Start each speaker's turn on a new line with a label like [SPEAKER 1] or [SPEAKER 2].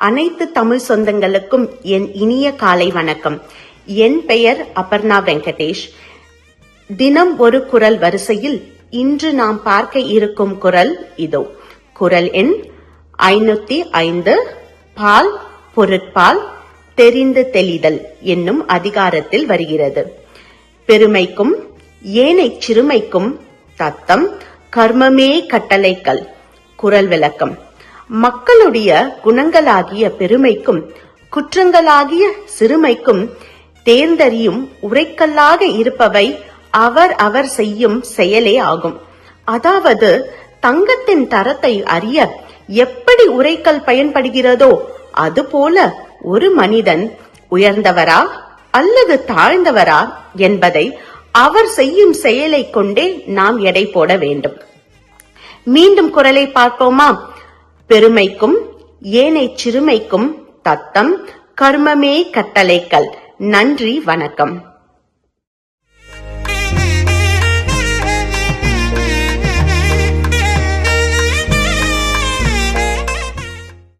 [SPEAKER 1] அனைத்து தமிழ் சொந்தங்களுக்கும் என் இனிய காலை வணக்கம். என் பெயர் அபர்ணா வெங்கடேஷ். தினம் ஒரு குரல் வரிசையில் இன்று நாம் பார்க்க இருக்கும் குரல் இதோ. குரல் எண் 505 பால் பொருட்பால் தெரிந்து தெளிதல் என்னும் அதிகாரத்தில் வருகிறது. பெருமைக்கும் ஏனைச் சிறுமைக்கும் தத்தம் கர்மமே கட்டளைகள். குரல் விளக்கம்: மக்களுடைய குணங்களாகிய பெருமைக்கும் குற்றங்களாகிய சிறுமைக்கும் தேர்ந்தறியும் உரைக்கல்லாக இருப்பவை அவர் அவர் செய்யும் செயலே ஆகும். அதாவது தங்கத்தின் தரத்தை அறிய எப்படி உரைக்கல் பயன்படுகிறதோ அதுபோல ஒரு மனிதன் உயர்ந்தவரா அல்லது தாழ்ந்தவரா என்பதை அவர் செய்யும் செயலை கொண்டே நாம் எடை போட வேண்டும். மீண்டும் குரலை பார்ப்போமா? பெருமைக்கும் ஏனைச் சிறுமைக்கும் தத்தம் கர்மமே கட்டளைகள். நன்றி, வணக்கம்.